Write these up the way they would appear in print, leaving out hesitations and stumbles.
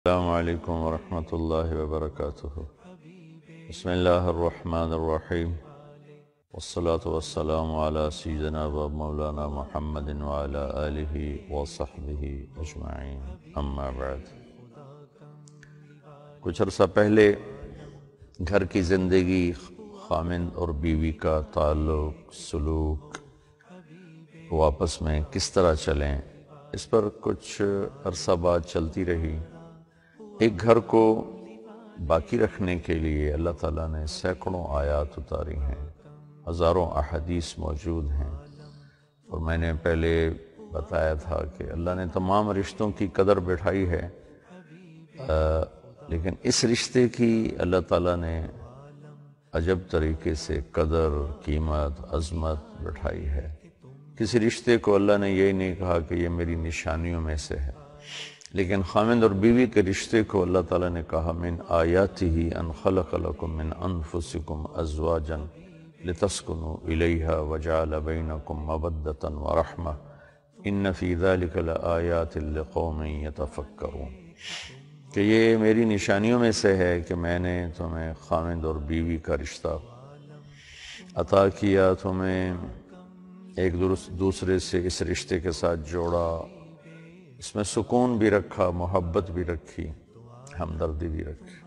السلام علیکم ورحمۃ اللہ وبرکاتہ۔ بسم اللہ الرحمن الرحیم، والصلاة والسلام علی سیدنا و مولانا محمد وعلی آلہ وصحبہ اجمعین، اما بعد۔ کچھ عرصہ پہلے گھر کی زندگی، خامند اور بیوی کا تعلق، سلوک، وہ آپس میں کس طرح چلیں، اس پر کچھ عرصہ بات چلتی رہی۔ ایک گھر کو باقی رکھنے کے لیے اللہ تعالیٰ نے سینکڑوں آیات اتاری ہیں، ہزاروں احادیث موجود ہیں، اور میں نے پہلے بتایا تھا کہ اللہ نے تمام رشتوں کی قدر بٹھائی ہے، لیکن اس رشتے کی اللہ تعالیٰ نے عجب طریقے سے قدر، قیمت، عظمت بٹھائی ہے۔ کسی رشتے کو اللہ نے یہ نہیں کہا کہ یہ میری نشانیوں میں سے ہے، لیکن خامند اور بیوی کے رشتے کو اللہ تعالیٰ نے کہا من آیاتہ ان خلق لکم من انفسکم ازواجا لتسکنوا الیہا وجعل بینکم مودۃ ورحمۃ ان فی ذلک لآیات لقوم یتفکرون، کہ یہ میری نشانیوں میں سے ہے کہ میں نے تمہیں خامند اور بیوی کا رشتہ عطا کیا، تمہیں ایک دوسرے سے اس رشتے کے ساتھ جوڑا، اس میں سکون بھی رکھا، محبت بھی رکھی، ہمدردی بھی رکھی۔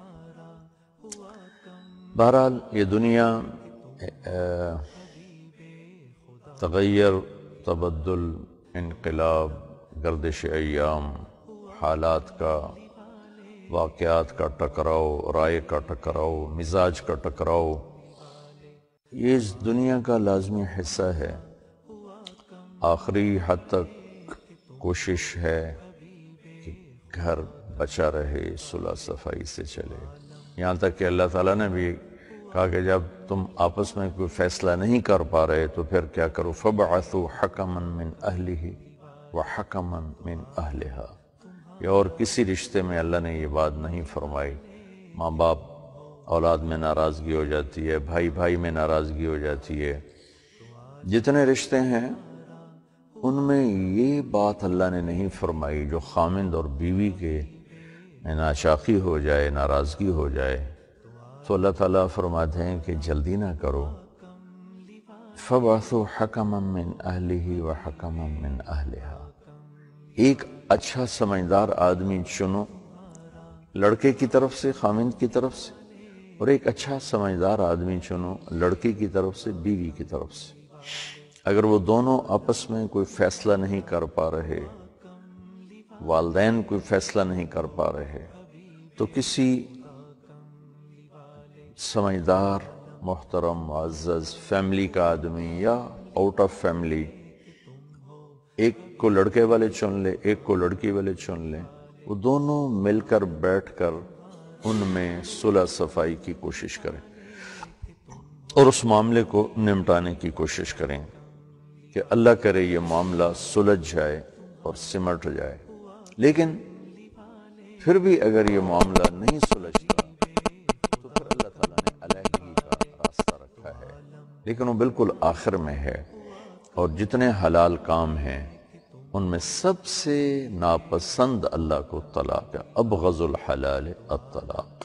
بہرحال یہ دنیا تغیر، تبدل، انقلاب، گردش ایام، حالات کا، واقعات کا ٹکراؤ، رائے کا ٹکراؤ، مزاج کا ٹکراؤ، یہ اس دنیا کا لازمی حصہ ہے۔ آخری حد تک کوشش ہے کہ گھر بچا رہے، صلح صفائی سے چلے، یہاں تک کہ اللہ تعالیٰ نے بھی کہا کہ جب تم آپس میں کوئی فیصلہ نہیں کر پا رہے تو پھر کیا کرو، فَبْعَثُوا حَكَمًا مِّنْ أَهْلِهِ وَحَكَمًا مِّنْ أَهْلِهَا۔ یہ اور کسی رشتے میں اللہ نے یہ بات نہیں فرمائی۔ ماں باپ اولاد میں ناراضگی ہو جاتی ہے، بھائی بھائی میں ناراضگی ہو جاتی ہے، جتنے رشتے ہیں ان میں یہ بات اللہ نے نہیں فرمائی جو خامند اور بیوی کے ناچاقی ہو جائے، ناراضگی ہو جائے تو اللہ تعالیٰ فرماتے ہیں کہ جلدی نہ کرو، فَبْعَثُوا حَكَمًا مِّنْ أَهْلِهِ وَحَكَمًا مِّنْ أَهْلِهَا۔ ایک اچھا سمجھدار آدمی چنو، لڑکے کی طرف سے، خامند کی طرف سے، اور ایک اچھا سمجھدار آدمی چنو، لڑکی کی طرف سے، بیوی کی طرف سے۔ اگر وہ دونوں آپس میں کوئی فیصلہ نہیں کر پا رہے، والدین کوئی فیصلہ نہیں کر پا رہے، تو کسی سمجھدار، محترم، معزز فیملی کا آدمی یا آؤٹ آف فیملی، ایک کو لڑکے والے چن لے، ایک کو لڑکی والے چن لیں، وہ دونوں مل کر بیٹھ کر ان میں صلح صفائی کی کوشش کریں اور اس معاملے کو نمٹانے کی کوشش کریں کہ اللہ کرے یہ معاملہ سلجھ جائے اور سمٹ جائے۔ لیکن پھر بھی اگر یہ معاملہ نہیں سلجھتا تو پھر اللہ تعالیٰ نے علیحدگی کا راستہ رکھا ہے، لیکن وہ بالکل آخر میں ہے، اور جتنے حلال کام ہیں ان میں سب سے ناپسند اللہ کو طلاق ہے، ابغض الحلال الطلاق۔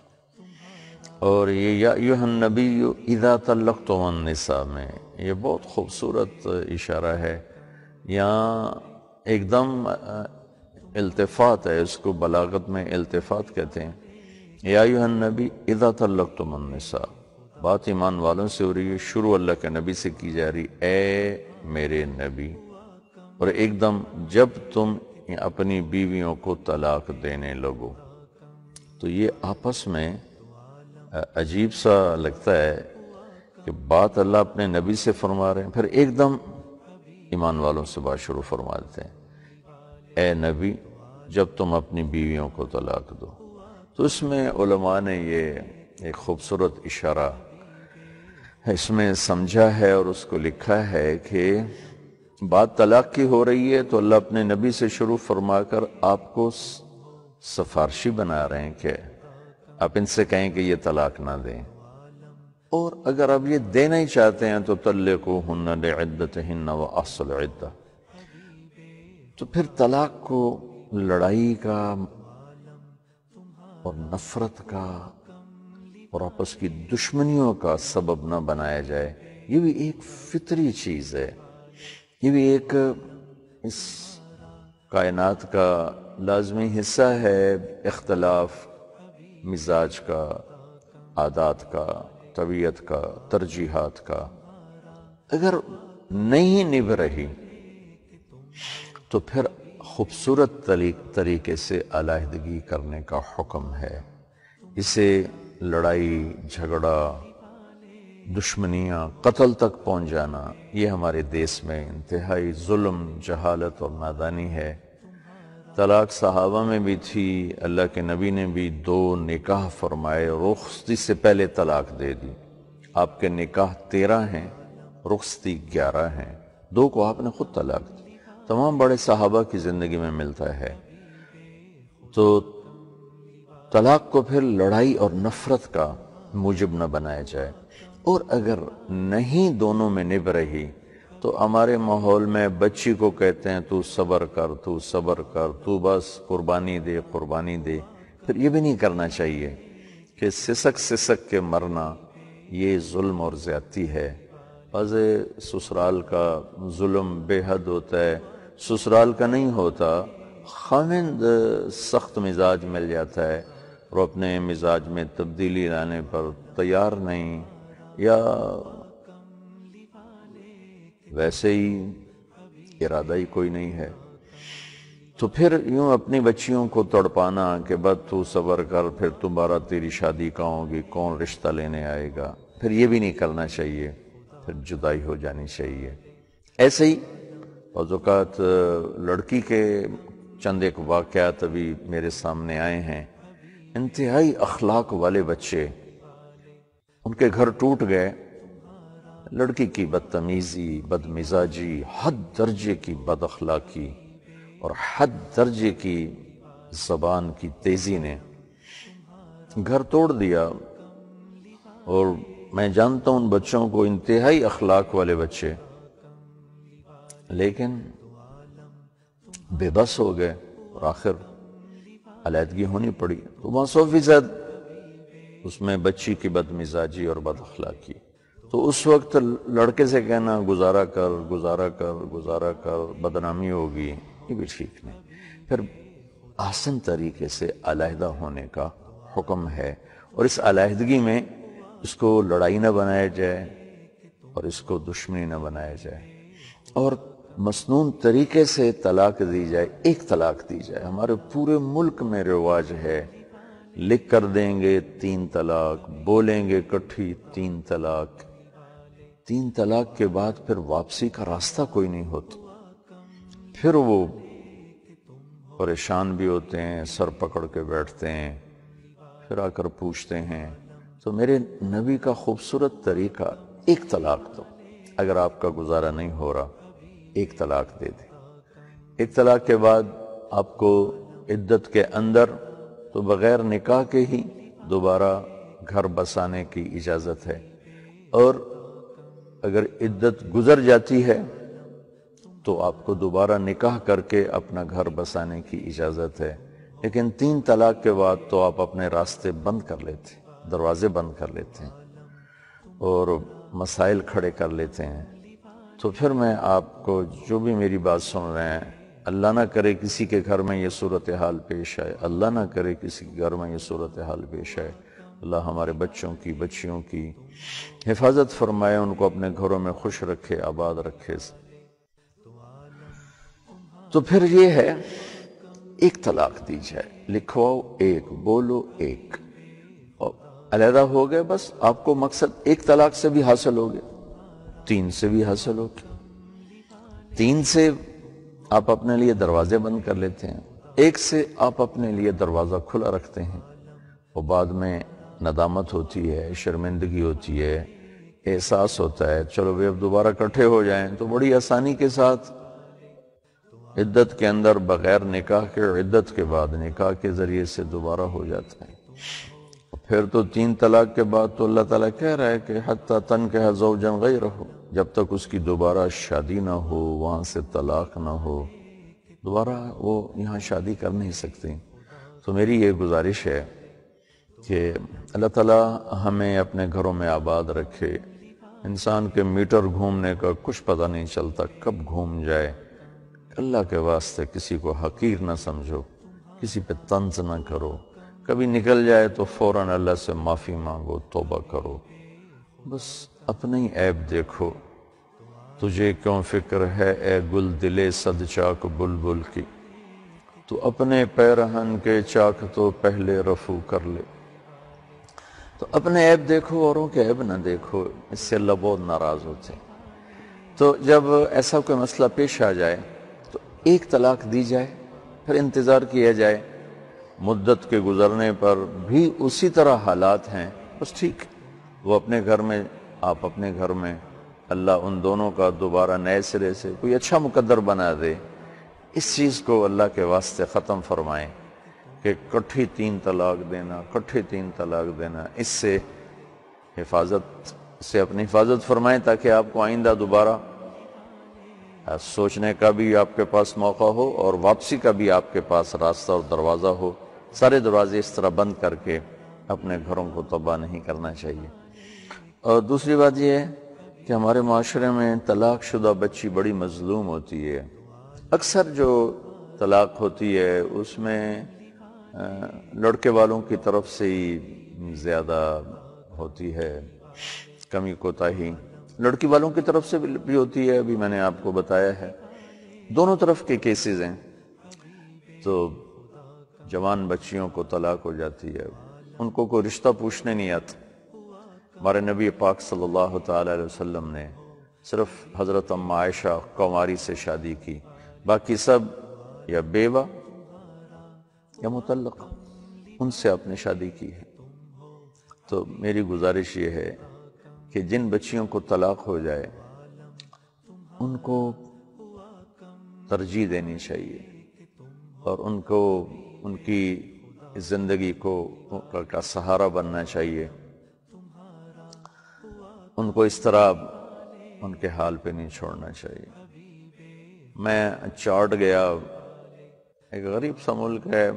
اور یہ یا ایھا النبی اذا طلقتم النساء میں یہ بہت خوبصورت اشارہ ہے، یہاں ایک دم التفات ہے، اس کو بلاغت میں التفات کہتے ہیں۔ یا ایھا النبی اذا طلقتم النساء، بات ایمان والوں سے ہو رہی ہے، شروع اللہ کے نبی سے کی جا رہی، اے میرے نبی، اور ایک دم جب تم اپنی بیویوں کو طلاق دینے لگو، تو یہ آپس میں عجیب سا لگتا ہے کہ بات اللہ اپنے نبی سے فرما رہے ہیں، پھر ایک دم ایمان والوں سے بات شروع فرما دیتے ہیں، اے نبی جب تم اپنی بیویوں کو طلاق دو۔ تو اس میں علماء نے یہ ایک خوبصورت اشارہ اس میں سمجھا ہے اور اس کو لکھا ہے کہ بات طلاق کی ہو رہی ہے تو اللہ اپنے نبی سے شروع فرما کر آپ کو سفارشی بنا رہے ہیں کہ آپ ان سے کہیں کہ یہ طلاق نہ دیں، اور اگر آپ یہ دینا ہی چاہتے ہیں تو طلقوہن لعدتہن واحصوا العدہ، تو پھر طلاق کو لڑائی کا اور نفرت کا اور آپس کی دشمنیوں کا سبب نہ بنایا جائے. یہ بھی ایک فطری چیز ہے، یہ بھی ایک اس کائنات کا لازمی حصہ ہے. اختلاف مزاج کا، عادات کا، طبیعت کا، ترجیحات کا اگر نہیں نبھ رہی تو پھر خوبصورت طریقے سے علیحدگی کرنے کا حکم ہے. اسے لڑائی جھگڑا، دشمنیاں، قتل تک پہنچ جانا، یہ ہمارے دیس میں انتہائی ظلم، جہالت اور نادانی ہے. طلاق صحابہ میں بھی تھی، اللہ کے نبی نے بھی 2 نکاح فرمائے، رخصتی سے پہلے طلاق دے دی. آپ کے نکاح 13 ہیں، رخصتی 11 ہیں، 2 کو آپ نے خود طلاق دی. تمام بڑے صحابہ کی زندگی میں ملتا ہے. تو طلاق کو پھر لڑائی اور نفرت کا موجب نہ بنایا جائے. اور اگر نہیں دونوں میں نبھ رہی تو ہمارے ماحول میں بچی کو کہتے ہیں تو صبر کر، تو صبر کر، تو بس قربانی دے، قربانی دے. پھر یہ بھی نہیں کرنا چاہیے کہ سسک سسک کے مرنا یہ ظلم اور زیادتی ہے. واضح سسرال کا ظلم بے حد ہوتا ہے، سسرال کا نہیں ہوتا. خاوند سخت مزاج مل جاتا ہے اور اپنے مزاج میں تبدیلی لانے پر تیار نہیں، یا ویسے ہی ارادہ ہی کوئی نہیں ہے، تو پھر یوں اپنی بچیوں کو تڑپانا کہ بد تو صبر کر، پھر تمہارا تیری شادی کہاں ہوگی، کون رشتہ لینے آئے گا. پھر یہ بھی نہیں کرنا چاہیے، پھر جدائی ہو جانی چاہیے. ایسے ہی بعض اوقات لڑکی کے چند ایک واقعات ابھی میرے سامنے آئے ہیں. انتہائی اخلاق والے بچے، ان کے گھر ٹوٹ گئے. لڑکی کی بدتمیزی، بد مزاجی، حد درجے کی بد اخلاقی اور حد درجے کی زبان کی تیزی نے گھر توڑ دیا. اور میں جانتا ہوں ان بچوں کو، انتہائی اخلاق والے بچے، لیکن بے بس ہو گئے اور آخر علیحدگی ہونی پڑی. تو 100% اس میں بچی کی بد مزاجی اور بد اخلاقی. تو اس وقت لڑکے سے کہنا گزارا کر، گزارا کر، گزارا کر، بدنامی ہوگی، یہ بھی ٹھیک نہیں. پھر آسن طریقے سے علیحدہ ہونے کا حکم ہے، اور اس علیحدگی میں اس کو لڑائی نہ بنایا جائے اور اس کو دشمنی نہ بنایا جائے، اور مسنون طریقے سے طلاق دی جائے. ایک طلاق دی جائے. ہمارے پورے ملک میں رواج ہے، لکھ کر دیں گے 3 طلاق، بولیں گے کٹھی 3 طلاق. 3 طلاق کے بعد پھر واپسی کا راستہ کوئی نہیں ہوتا. پھر وہ پریشان بھی ہوتے ہیں، سر پکڑ کے بیٹھتے ہیں، پھر آ کر پوچھتے ہیں. تو میرے نبی کا خوبصورت طریقہ، ایک طلاق دو. اگر آپ کا گزارا نہیں ہو رہا، ایک طلاق دے دیں. ایک طلاق کے بعد آپ کو عدت کے اندر تو بغیر نکاح کے ہی دوبارہ گھر بسانے کی اجازت ہے، اور اگر عدت گزر جاتی ہے تو آپ کو دوبارہ نکاح کر کے اپنا گھر بسانے کی اجازت ہے. لیکن 3 طلاق کے بعد تو آپ اپنے راستے بند کر لیتے ہیں، دروازے بند کر لیتے ہیں اور مسائل کھڑے کر لیتے ہیں. تو پھر میں آپ کو جو بھی میری بات سن رہے ہیں، اللہ نہ کرے کسی کے گھر میں یہ صورتحال پیش آئے، اللہ نہ کرے کسی کے گھر میں یہ صورتحال پیش آئے. اللہ ہمارے بچوں کی، بچیوں کی حفاظت فرمائے، ان کو اپنے گھروں میں خوش رکھے، آباد رکھے. تو پھر یہ ہے، ایک طلاق دی جائے، لکھواؤ ایک، بولو ایک، اور علیحدہ ہو گئے. بس آپ کو مقصد ایک طلاق سے بھی حاصل ہو گیا، 3 سے بھی حاصل ہو گیا. 3 سے آپ اپنے لیے دروازے بند کر لیتے ہیں، 1 سے آپ اپنے لیے دروازہ کھلا رکھتے ہیں، اور بعد میں ندامت ہوتی ہے، شرمندگی ہوتی ہے، احساس ہوتا ہے چلو بھی اب دوبارہ اکٹھے ہو جائیں. تو بڑی آسانی کے ساتھ عدت کے اندر بغیر نکاح کے، عدت کے بعد نکاح کے ذریعے سے دوبارہ ہو جاتا ہے. پھر تو 3 طلاق کے بعد تو اللہ تعالیٰ کہہ رہا ہے کہ حتی تنکح زوجا غیرہ، جب تک اس کی دوبارہ شادی نہ ہو، وہاں سے طلاق نہ ہو، دوبارہ وہ یہاں شادی کر نہیں سکتے. تو میری یہ گزارش ہے کہ اللہ تعالیٰ ہمیں اپنے گھروں میں آباد رکھے. انسان کے میٹر گھومنے کا کچھ پتہ نہیں چلتا کب گھوم جائے. اللہ کے واسطے کسی کو حقیر نہ سمجھو، کسی پہ طنز نہ کرو. کبھی نکل جائے تو فوراً اللہ سے معافی مانگو، توبہ کرو. بس اپنے ہی عیب دیکھو. تجھے کیوں فکر ہے اے گل دلے صد چاک بلبل کی، تو اپنے پیرہن کے چاک تو پہلے رفو کر لے. تو اپنے عیب دیکھو، اوروں کے عیب نہ دیکھو. اس سے اللہ بہت ناراض ہوتے ہیں. تو جب ایسا کوئی مسئلہ پیش آ جائے تو ایک طلاق دی جائے، پھر انتظار کیا جائے. مدت کے گزرنے پر بھی اسی طرح حالات ہیں، بس ٹھیک، وہ اپنے گھر میں، آپ اپنے گھر میں. اللہ ان دونوں کا دوبارہ نئے سرے سے کوئی اچھا مقدر بنا دے. اس چیز کو اللہ کے واسطے ختم فرمائیں کہ کٹھی 3 طلاق دینا، کٹھی 3 طلاق دینا. اس سے اپنی حفاظت فرمائیں تاکہ آپ کو آئندہ دوبارہ سوچنے کا بھی آپ کے پاس موقع ہو اور واپسی کا بھی آپ کے پاس راستہ اور دروازہ ہو. سارے دروازے اس طرح بند کر کے اپنے گھروں کو تباہ نہیں کرنا چاہیے. اور دوسری بات یہ ہے کہ ہمارے معاشرے میں طلاق شدہ بچی بڑی مظلوم ہوتی ہے. اکثر جو طلاق ہوتی ہے اس میں لڑکے والوں کی طرف سے ہی زیادہ ہوتی ہے کمی کوتاہی. لڑکی والوں کی طرف سے بھی ہوتی ہے، ابھی میں نے آپ کو بتایا ہے. دونوں طرف کے کیسز ہیں. تو جوان بچیوں کو طلاق ہو جاتی ہے، ان کو کوئی رشتہ پوچھنے نہیں آتا. ہمارے نبی پاک صلی اللہ تعالی علیہ وسلم نے صرف حضرت ام عائشہ قواری سے شادی کی، باقی سب یا بیوہ یا مطلق، ان سے آپ نے شادی کی ہے. تو میری گزارش یہ ہے کہ جن بچیوں کو طلاق ہو جائے ان کو ترجیح دینی چاہیے اور ان کو ان کی زندگی کو کا سہارا بننا چاہیے. ان کو اس طرح ان کے حال پہ نہیں چھوڑنا چاہیے. میں چاڈ گیا، ایک غریب سا ملک ہے،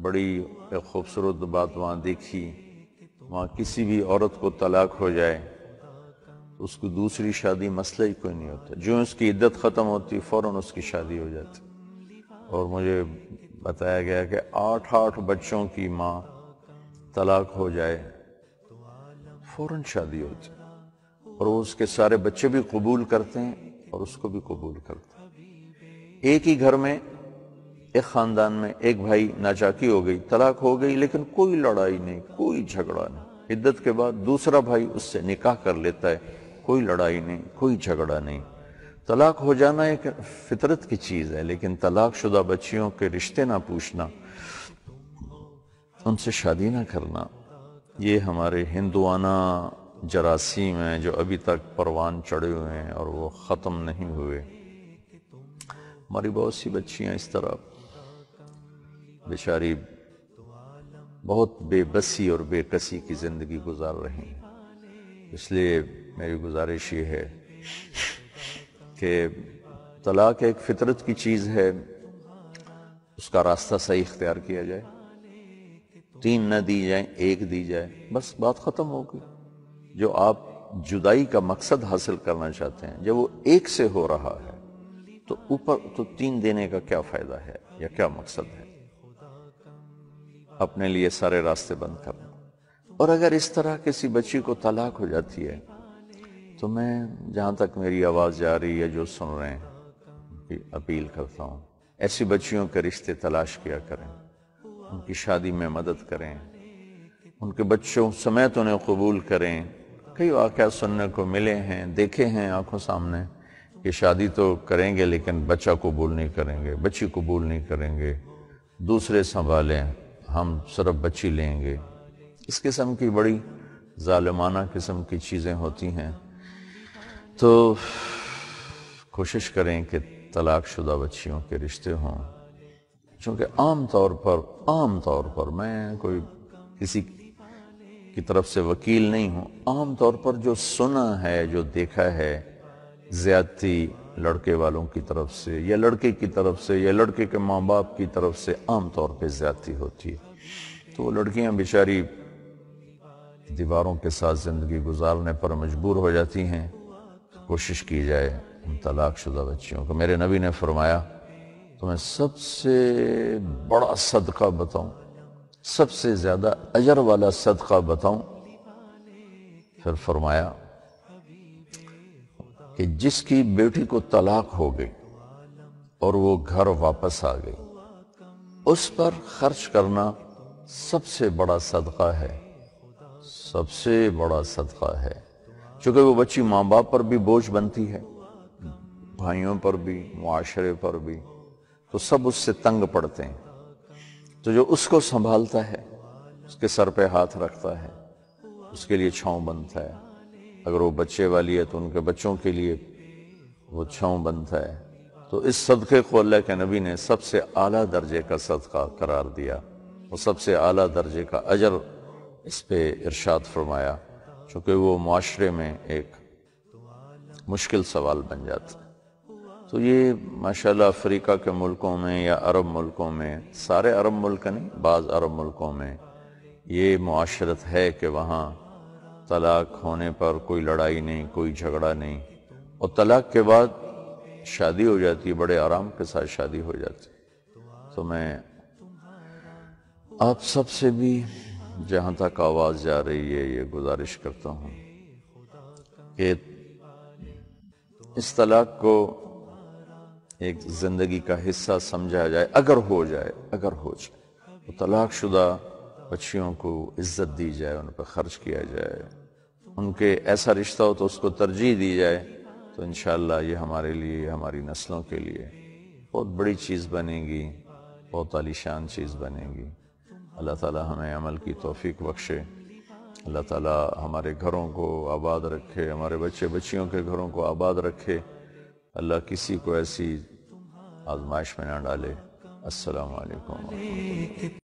بڑی ایک خوبصورت بات وہاں دیکھی. وہاں کسی بھی عورت کو طلاق ہو جائے تو اس کو دوسری شادی مسئلہ ہی کوئی نہیں ہوتا. جو اس کی عدت ختم ہوتی فوراً اس کی شادی ہو جاتی. اور مجھے بتایا گیا کہ 8 بچوں کی ماں طلاق ہو جائے فوراً شادی ہوتی، اور وہ اس کے سارے بچے بھی قبول کرتے ہیں اور اس کو بھی قبول کرتے ہیں. ایک ہی گھر میں، ایک خاندان میں ایک بھائی ناچاکی ہو گئی، طلاق ہو گئی، لیکن کوئی لڑائی نہیں، کوئی جھگڑا نہیں. عدت کے بعد دوسرا بھائی اس سے نکاح کر لیتا ہے، کوئی لڑائی نہیں، کوئی جھگڑا نہیں. طلاق ہو جانا ایک فطرت کی چیز ہے، لیکن طلاق شدہ بچیوں کے رشتے نہ پوچھنا، ان سے شادی نہ کرنا، یہ ہمارے ہندوانہ جراثیم ہیں جو ابھی تک پروان چڑھے ہوئے ہیں اور وہ ختم نہیں ہوئے. ہماری بہت سی بچیاں اس طرح بیچاری بہت بے بسی اور بے کسی کی زندگی گزار رہی ہیں. اس لیے میری گزارش یہ ہے کہ طلاق ایک فطرت کی چیز ہے، اس کا راستہ صحیح اختیار کیا جائے. 3 نہ دی جائیں، 1 دی جائے، بس بات ختم ہو گئی. جو آپ جدائی کا مقصد حاصل کرنا چاہتے ہیں جب وہ 1 سے ہو رہا ہے تو اوپر تو 3 دینے کا کیا فائدہ ہے یا کیا مقصد ہے؟ اپنے لیے سارے راستے بند کرنا. اور اگر اس طرح کسی بچی کو طلاق ہو جاتی ہے تو میں جہاں تک میری آواز جا رہی ہے، جو سن رہے ہیں، اپیل کرتا ہوں ایسی بچیوں کے رشتے تلاش کیا کریں، ان کی شادی میں مدد کریں، ان کے بچوں سمیت انہیں قبول کریں. کئی واقعات سننے کو ملے ہیں، دیکھے ہیں آنکھوں سامنے کہ شادی تو کریں گے لیکن بچہ قبول نہیں کریں گے، بچی قبول نہیں کریں گے، دوسرے سنبھالیں، ہم صرف بچی لیں گے. اس قسم کی بڑی ظالمانہ قسم کی چیزیں ہوتی ہیں. تو کوشش کریں کہ طلاق شدہ بچیوں کے رشتے ہوں. چونکہ عام طور پر میں کوئی کسی کی طرف سے وکیل نہیں ہوں، عام طور پر جو سنا ہے، جو دیکھا ہے، زیادتی لڑکے والوں کی طرف سے یا لڑکے کی طرف سے یا لڑکے کے ماں باپ کی طرف سے عام طور پہ زیادتی ہوتی ہے. تو وہ لڑکیاں بیچاری دیواروں کے ساتھ زندگی گزارنے پر مجبور ہو جاتی ہیں. کوشش کی جائے ان طلاق شدہ بچیوں کو. میرے نبی نے فرمایا تمہیں سب سے بڑا صدقہ بتاؤں, سب سے زیادہ اجر والا صدقہ بتاؤں؟ پھر فرمایا کہ جس کی بیٹی کو طلاق ہو گئی اور وہ گھر واپس آ گئی, اس پر خرچ کرنا سب سے بڑا صدقہ ہے, سب سے بڑا صدقہ ہے. چونکہ وہ بچی ماں باپ پر بھی بوجھ بنتی ہے, بھائیوں پر بھی, معاشرے پر بھی, تو سب اس سے تنگ پڑتے ہیں. تو جو اس کو سنبھالتا ہے, اس کے سر پہ ہاتھ رکھتا ہے, اس کے لیے چھاؤں بنتا ہے. اگر وہ بچے والی ہے تو ان کے بچوں کے لیے وہ چھاؤں بنتا ہے. تو اس صدقے کو اللہ کے نبی نے سب سے اعلیٰ درجے کا صدقہ قرار دیا, اور سب سے اعلیٰ درجے کا اجر اس پہ ارشاد فرمایا, چونکہ وہ معاشرے میں ایک مشکل سوال بن جاتا ہے. تو یہ ماشاءاللہ افریقہ کے ملکوں میں یا عرب ملکوں میں, سارے عرب ملک نہیں, بعض عرب ملکوں میں یہ معاشرت ہے کہ وہاں طلاق ہونے پر کوئی لڑائی نہیں, کوئی جھگڑا نہیں, اور طلاق کے بعد شادی ہو جاتی ہے, بڑے آرام کے ساتھ شادی ہو جاتی ہے. تو میں آپ سب سے بھی جہاں تک آواز جا رہی ہے یہ گزارش کرتا ہوں کہ اس طلاق کو ایک زندگی کا حصہ سمجھا جائے. اگر ہو جائے تو طلاق شدہ بچیوں کو عزت دی جائے, ان پہ خرچ کیا جائے, ان کے ایسا رشتہ ہو تو اس کو ترجیح دی جائے, تو انشاءاللہ یہ ہمارے لیے, ہماری نسلوں کے لیے بہت بڑی چیز بنے گی, بہت عالی شان چیز بنے گی. اللہ تعالی ہمیں عمل کی توفیق بخشے. اللہ تعالی ہمارے گھروں کو آباد رکھے, ہمارے بچے بچیوں کے گھروں کو آباد رکھے. اللہ کسی کو ایسی آزمائش میں نہ ڈالے. السلام علیکم ورحمۃ اللہ.